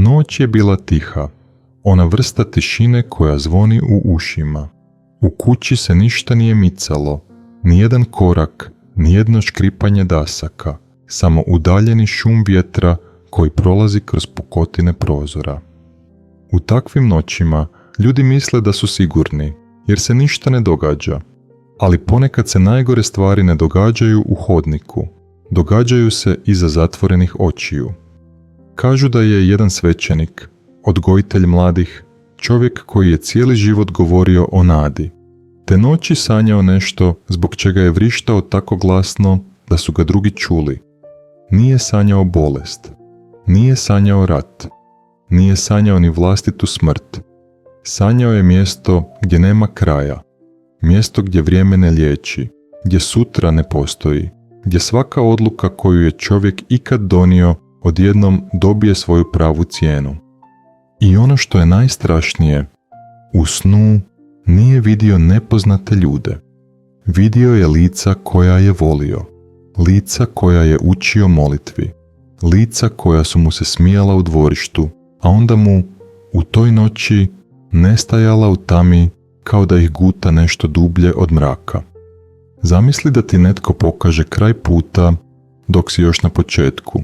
Noć je bila tiha, ona vrsta tišine koja zvoni u ušima. U kući se ništa nije micalo, nijedan korak, nijedno škripanje dasaka, samo udaljeni šum vjetra koji prolazi kroz pukotine prozora. U takvim noćima ljudi misle da su sigurni, jer se ništa ne događa, ali ponekad se najgore stvari ne događaju u hodniku, događaju se iza zatvorenih očiju. Kažu da je jedan svećenik, odgojitelj mladih, čovjek koji je cijeli život govorio o nadi, te noći sanjao nešto zbog čega je vrištao tako glasno da su ga drugi čuli. Nije sanjao bolest, nije sanjao rat, nije sanjao ni vlastitu smrt. Sanjao je mjesto gdje nema kraja, mjesto gdje vrijeme ne liječi, gdje sutra ne postoji, gdje svaka odluka koju je čovjek ikad donio odjednom dobije svoju pravu cijenu. I ono što je najstrašnije, u snu nije vidio nepoznate ljude. Vidio je lica koja je volio, lica koja je učio molitvi, lica koja su mu se smijala u dvorištu, a onda mu u toj noći nestajala u tami kao da ih guta nešto dublje od mraka. Zamisli da ti netko pokaže kraj puta dok si još na početku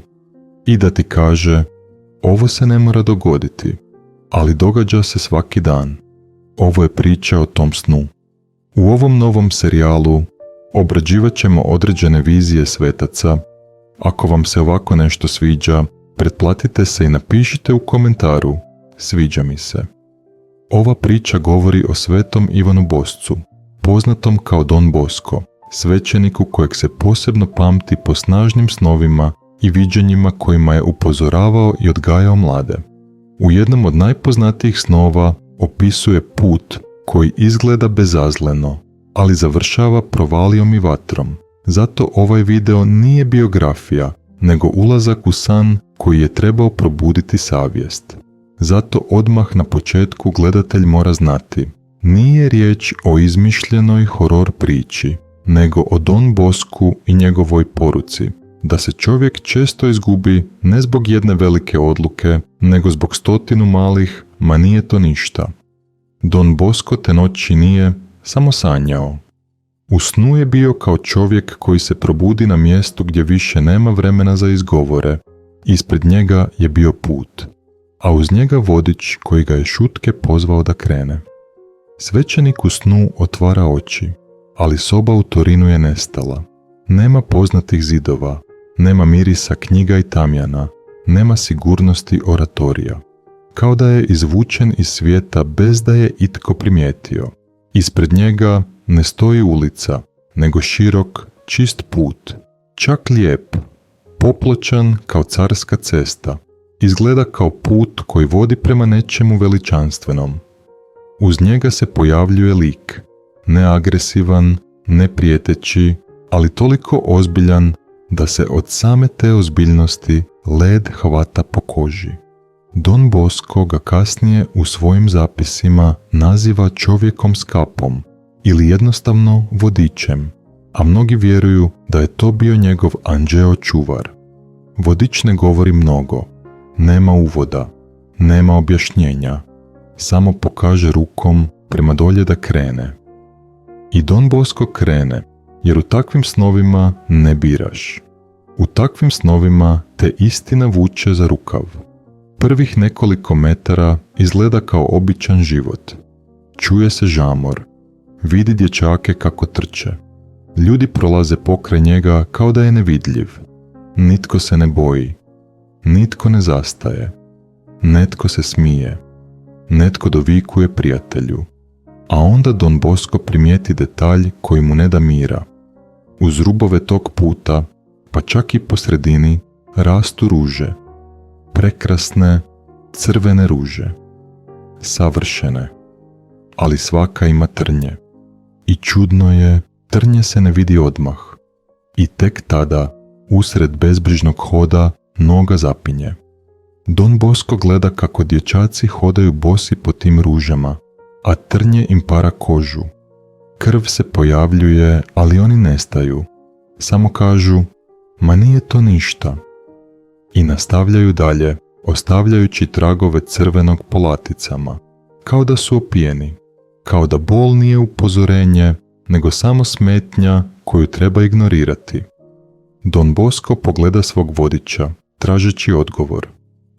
i da ti kaže: ovo se ne mora dogoditi, ali događa se svaki dan. Ovo je priča o tom snu. U ovom novom serijalu obrađivat ćemo određene vizije svetaca. Ako vam se ovako nešto sviđa, pretplatite se i napišite u komentaru: sviđa mi se. Ova priča govori o svetom Ivanu Boscu, poznatom kao Don Bosco, svećeniku kojeg se posebno pamti po snažnim snovima i viđenjima kojima je upozoravao i odgajao mlade. U jednom od najpoznatijih snova opisuje put koji izgleda bezazleno, ali završava provalijom i vatrom. Zato ovaj video nije biografija, nego ulazak u san koji je trebao probuditi savjest. Zato odmah na početku gledatelj mora znati: nije riječ o izmišljenoj horor priči, nego o Don Boscu i njegovoj poruci, da se čovjek često izgubi ne zbog jedne velike odluke, nego zbog 100 malih, ma nije to ništa. Don Bosco te noći nije samo sanjao. U snu je bio kao čovjek koji se probudi na mjestu gdje više nema vremena za izgovore. Ispred njega je bio put, a uz njega vodič koji ga je šutke pozvao da krene. Svećenik u snu otvara oči, ali soba u Torinu je nestala. Nema poznatih zidova, nema mirisa knjiga i tamjana, nema sigurnosti oratorija. Kao da je izvučen iz svijeta bez da je itko primijetio. Ispred njega ne stoji ulica, nego širok, čist put, čak lijep, popločan kao carska cesta. Izgleda kao put koji vodi prema nečemu veličanstvenom. Uz njega se pojavljuje lik, neagresivan, neprijeteći, ali toliko ozbiljan da se od same te ozbiljnosti led hvata po koži. Don Bosco ga kasnije u svojim zapisima naziva čovjekom s kapom ili jednostavno vodičem, a mnogi vjeruju da je to bio njegov anđeo čuvar. Vodič ne govori mnogo, nema uvoda, nema objašnjenja, samo pokaže rukom prema dolje da krene. I Don Bosco krene, jer u takvim snovima ne biraš. U takvim snovima te istina vuče za rukav. Prvih nekoliko metara izgleda kao običan život. Čuje se žamor, vidi dječake kako trče. Ljudi prolaze pokraj njega kao da je nevidljiv. Nitko se ne boji, nitko ne zastaje, netko se smije, netko dovikuje prijatelju. A onda Don Bosco primijeti detalj koji mu ne da mira. Uz rubove tog puta, pa čak i po sredini, rastu ruže. Prekrasne, crvene ruže. Savršene. Ali svaka ima trnje. I čudno je, trnje se ne vidi odmah. I tek tada, usred bezbrižnog hoda, noga zapinje. Don Bosco gleda kako dječaci hodaju bosi po tim ružama, a trnje im para kožu. Krv se pojavljuje, ali oni nestaju. Samo kažu: ma nije to ništa. I nastavljaju dalje, ostavljajući tragove crvenog po laticama, kao da su opijeni, kao da bol nije upozorenje, nego samo smetnja koju treba ignorirati. Don Bosco pogleda svog vodiča, tražeći odgovor.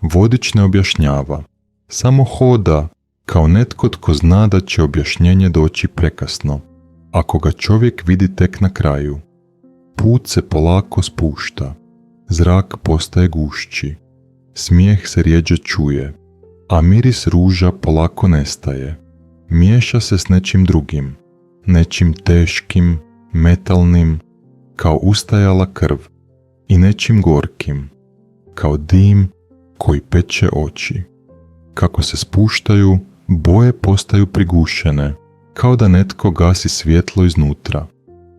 Vodič ne objašnjava, samo hoda kao netko tko zna da će objašnjenje doći prekasno, ako ga čovjek vidi tek na kraju. Put se polako spušta, zrak postaje gušći, smijeh se rjeđe čuje, a miris ruža polako nestaje. Miješa se s nečim drugim, nečim teškim, metalnim, kao ustajala krv, i nečim gorkim, kao dim koji peče oči. Kako se spuštaju, boje postaju prigušene, kao da netko gasi svjetlo iznutra.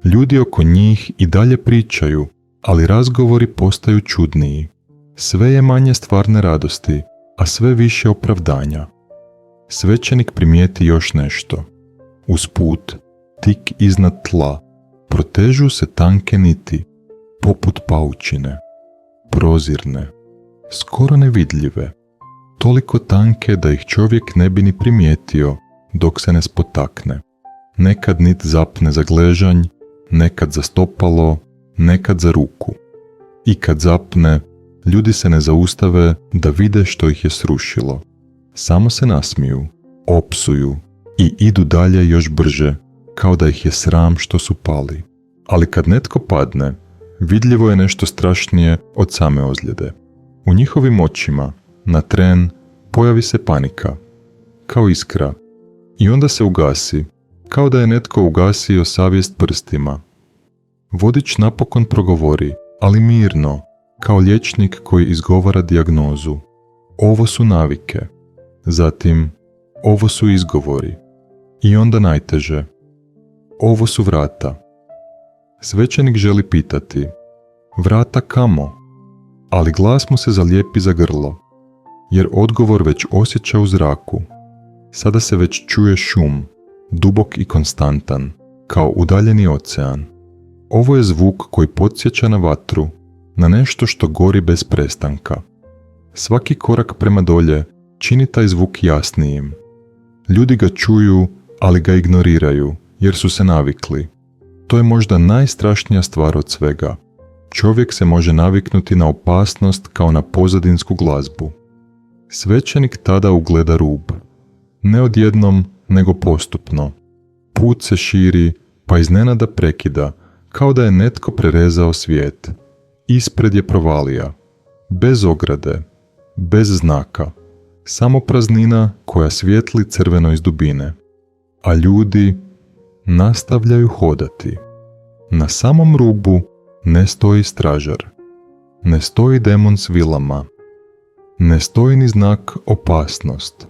Ljudi oko njih i dalje pričaju, ali razgovori postaju čudniji. Sve je manje stvarne radosti, a sve više opravdanja. Svećenik primijeti još nešto. Usput, tik iznad tla, protežu se tanke niti, poput paučine, prozirne, skoro nevidljive, toliko tanke da ih čovjek ne bi ni primijetio dok se ne spotakne. Nekad nit zapne za gležanj, nekad za stopalo, nekad za ruku. I kad zapne, ljudi se ne zaustave da vide što ih je srušilo. Samo se nasmiju, opsuju i idu dalje još brže, kao da ih je sram što su pali. Ali kad netko padne, vidljivo je nešto strašnije od same ozljede. U njihovim očima, na tren, pojavi se panika, kao iskra, i onda se ugasi, kao da je netko ugasio savjest prstima. Vodič napokon progovori, ali mirno, kao liječnik koji izgovara dijagnozu. Ovo su navike. Zatim, ovo su izgovori. I onda najteže. Ovo su vrata. Svećenik želi pitati, vrata kamo? Ali glas mu se zalijepi za grlo, jer odgovor već osjeća u zraku. Sada se već čuje šum, dubok i konstantan, kao udaljeni ocean. Ovo je zvuk koji podsjeća na vatru, na nešto što gori bez prestanka. Svaki korak prema dolje čini taj zvuk jasnijim. Ljudi ga čuju, ali ga ignoriraju, jer su se navikli. To je možda najstrašnija stvar od svega. Čovjek se može naviknuti na opasnost kao na pozadinsku glazbu. Svećenik tada ugleda rub. Ne odjednom, nego postupno. Put se širi, pa iznenada prekida, kao da je netko prerezao svijet. Ispred je provalija. Bez ograde, bez znaka. Samo praznina koja svijetli crveno iz dubine. A ljudi nastavljaju hodati. Na samom rubu ne stoji stražar. Ne stoji demon s vilama. Ne stoji ni znak opasnost.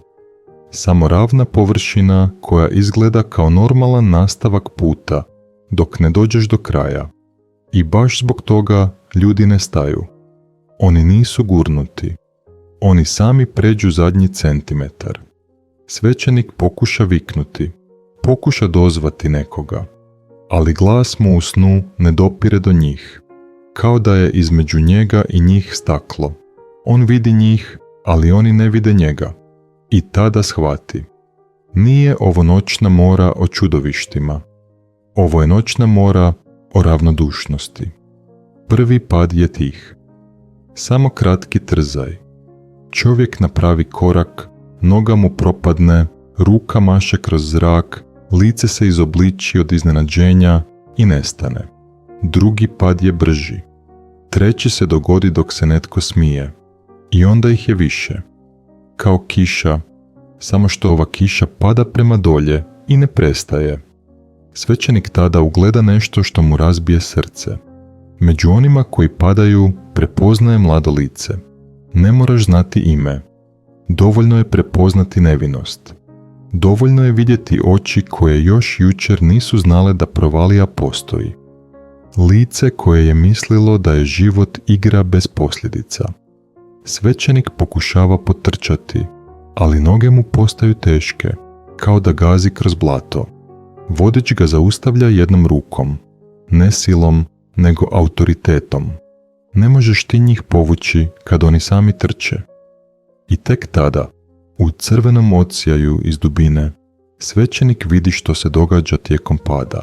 Samo ravna površina koja izgleda kao normalan nastavak puta dok ne dođeš do kraja. I baš zbog toga ljudi ne staju. Oni nisu gurnuti. Oni sami pređu zadnji centimetar. Svećenik pokuša viknuti. Pokuša dozvati nekoga. Ali glas mu u snu ne dopire do njih. Kao da je između njega i njih staklo. On vidi njih, ali oni ne vide njega. I tada shvati. Nije ovo noćna mora o čudovištima. Ovo je noćna mora o ravnodušnosti. Prvi pad je tih. Samo kratki trzaj. Čovjek napravi korak, noga mu propadne, ruka maše kroz zrak, lice se izobliči od iznenađenja i nestane. Drugi pad je brži. Treći se dogodi dok se netko smije. I onda ih je više. Kao kiša, samo što ova kiša pada prema dolje i ne prestaje. Svećenik tada ugleda nešto što mu razbije srce. Među onima koji padaju prepoznaje mlado lice. Ne moraš znati ime. Dovoljno je prepoznati nevinost. Dovoljno je vidjeti oči koje još jučer nisu znale da provalija postoji. Lice koje je mislilo da je život igra bez posljedica. Svećenik pokušava potrčati, ali noge mu postaju teške, kao da gazi kroz blato. Vodič ga zaustavlja jednom rukom, ne silom, nego autoritetom. Ne možeš ti njih povući kad oni sami trče. I tek tada, u crvenom odsjaju iz dubine, svećenik vidi što se događa tijekom pada,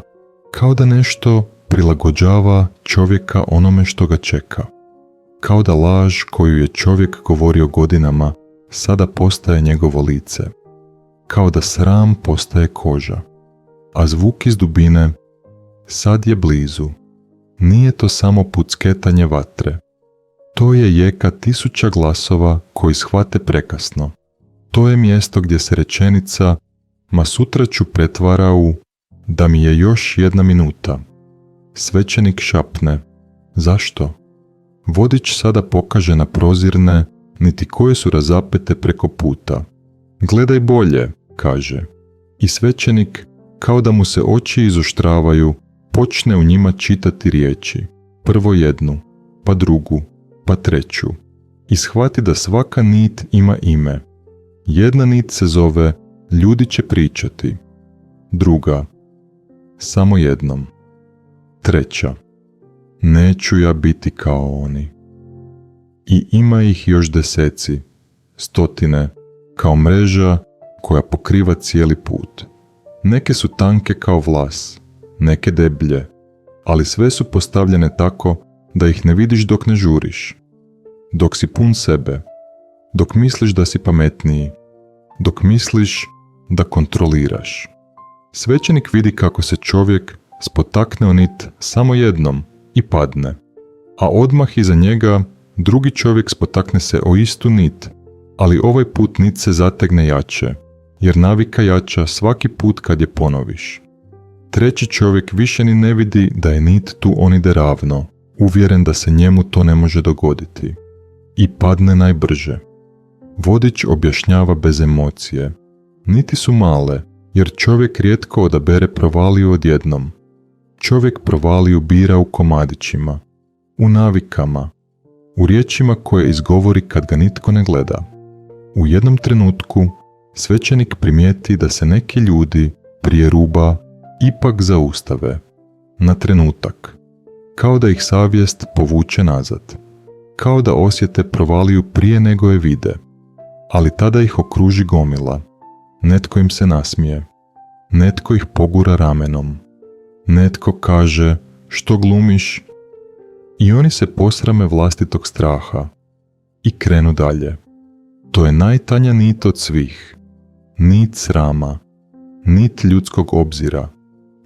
kao da nešto prilagođava čovjeka onome što ga čeka. Kao da laž koju je čovjek govorio godinama sada postaje njegovo lice. Kao da sram postaje koža. A zvuk iz dubine sad je blizu. Nije to samo pucketanje vatre. To je jeka 1000 glasova koji shvate prekasno. To je mjesto gdje se rečenica "ma sutra ću" pretvara u "da mi je još 1 minuta". Svećenik šapne: zašto? Vodič sada pokaže na prozirne, niti koje su razapete preko puta. Gledaj bolje, kaže. I svećenik, kao da mu se oči izoštravaju, počne u njima čitati riječi. Prvo jednu, pa drugu, pa treću. I shvati da svaka nit ima ime. Jedna nit se zove "ljudi će pričati". Druga, "samo jednom". Treća, "neću ja biti kao oni". I ima ih još deseci, stotine, kao mreža koja pokriva cijeli put. Neke su tanke kao vlas, neke deblje, ali sve su postavljene tako da ih ne vidiš dok ne žuriš. Dok si pun sebe, dok misliš da si pametniji, dok misliš da kontroliraš. Svećenik vidi kako se čovjek spotakne o nit samo jednom i padne, a odmah iza njega drugi čovjek spotakne se o istu nit, ali ovaj put nit se zategne jače, jer navika jača svaki put kad je ponoviš. Treći čovjek više ni ne vidi da je nit tu on ide ravno, uvjeren da se njemu to ne može dogoditi. I padne najbrže. Vodič objašnjava bez emocije. Niti su male, jer čovjek rijetko odabere provaliju odjednom. Čovjek provaliju bira u komadićima, u navikama, u riječima koje izgovori kad ga nitko ne gleda. U jednom trenutku svećenik primijeti da se neki ljudi prije ruba ipak zaustave, na trenutak, kao da ih savjest povuče nazad, kao da osjete provaliju prije nego je vide, ali tada ih okruži gomila, netko im se nasmije, netko ih pogura ramenom, netko kaže "što glumiš?" i oni se posrame vlastitog straha i krenu dalje. To je najtanja nit od svih, nit srama, nit ljudskog obzira,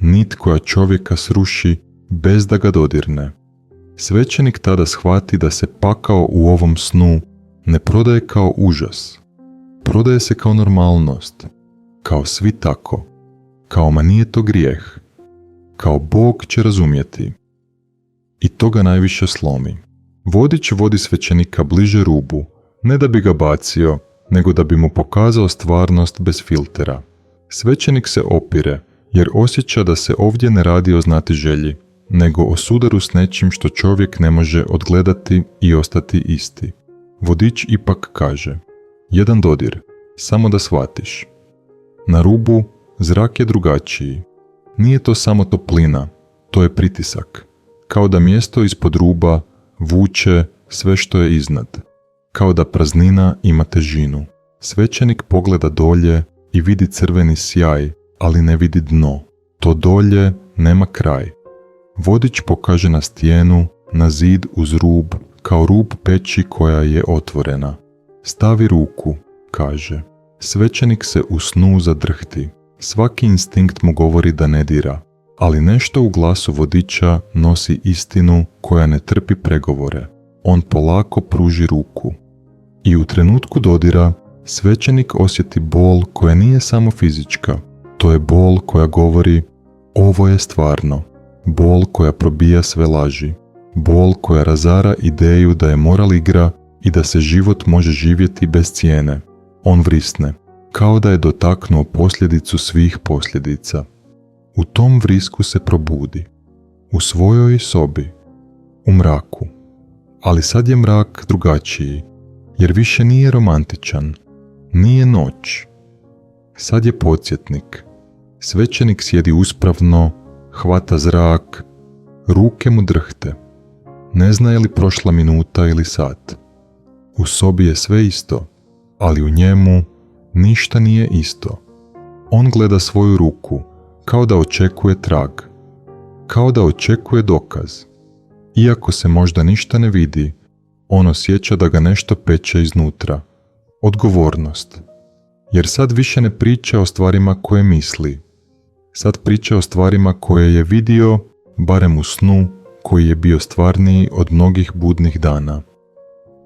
nit koja čovjeka sruši bez da ga dodirne. Svećenik tada shvati da se pakao u ovom snu ne prodaje kao užas, prodaje se kao normalnost, kao svi tako, kao ma nije to grijeh, kao Bog će razumjeti. I to ga najviše slomi. Vodič vodi svećenika bliže rubu, ne da bi ga bacio, nego da bi mu pokazao stvarnost bez filtera. Svećenik se opire, jer osjeća da se ovdje ne radi o znatiželji, nego o sudaru s nečim što čovjek ne može odgledati i ostati isti. Vodič ipak kaže: "jedan dodir, samo da shvatiš. Na rubu zrak je drugačiji. Nije to samo toplina, to je pritisak. Kao da mjesto ispod ruba vuče sve što je iznad. Kao da praznina ima težinu. Svećenik pogleda dolje i vidi crveni sjaj, ali ne vidi dno. To dolje nema kraj. Vodič pokaže na stijenu, na zid uz rub, kao rub peći koja je otvorena. Stavi ruku, kaže. Svećenik se u snu zadrhti. Svaki instinkt mu govori da ne dira, ali nešto u glasu vodiča nosi istinu koja ne trpi pregovore. On polako pruži ruku. I u trenutku dodira, svećenik osjeti bol koja nije samo fizička. To je bol koja govori: ovo je stvarno. Bol koja probija sve laži. Bol koja razara ideju da je moral igra i da se život može živjeti bez cijene. On vrisne, kao da je dotaknuo posljedicu svih posljedica. U tom vrisku se probudi. U svojoj sobi. U mraku. Ali sad je mrak drugačiji, jer više nije romantičan. Nije noć. Sad je podsjetnik. Svećenik sjedi uspravno, hvata zrak, ruke mu drhte. Ne zna je li prošla minuta ili sat. U sobi je sve isto. ali u njemu ništa nije isto. On gleda svoju ruku kao da očekuje trag, kao da očekuje dokaz. Iako se možda ništa ne vidi, on osjeća da ga nešto peče iznutra. Odgovornost. Jer sad više ne priča o stvarima koje misli. Sad priča o stvarima koje je vidio, barem u snu, koji je bio stvarniji od mnogih budnih dana.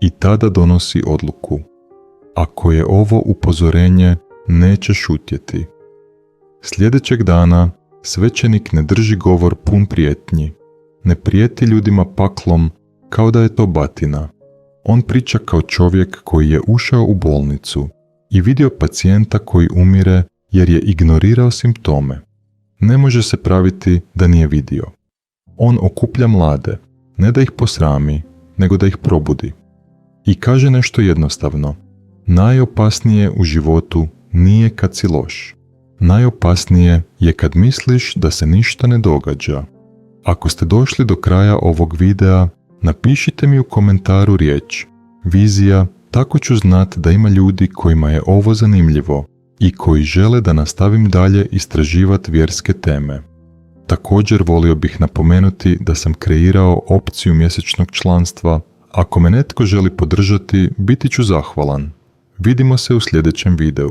I tada donosi odluku. Ako je ovo upozorenje, neće šutjeti. Sljedećeg dana svećenik ne drži govor pun prijetnji. Ne prijeti ljudima paklom kao da je to batina. On priča kao čovjek koji je ušao u bolnicu i vidio pacijenta koji umire jer je ignorirao simptome. Ne može se praviti da nije vidio. On okuplja mlade, ne da ih posrami, nego da ih probudi. I kaže nešto jednostavno. Najopasnije u životu nije kad si loš. Najopasnije je kad misliš da se ništa ne događa. Ako ste došli do kraja ovog videa, napišite mi u komentaru riječ vizija, tako ću znat da ima ljudi kojima je ovo zanimljivo i koji žele da nastavim dalje istraživati vjerske teme. Također volio bih napomenuti da sam kreirao opciju mjesečnog članstva. Ako me netko želi podržati, biti ću zahvalan. Vidimo se u sljedećem videu.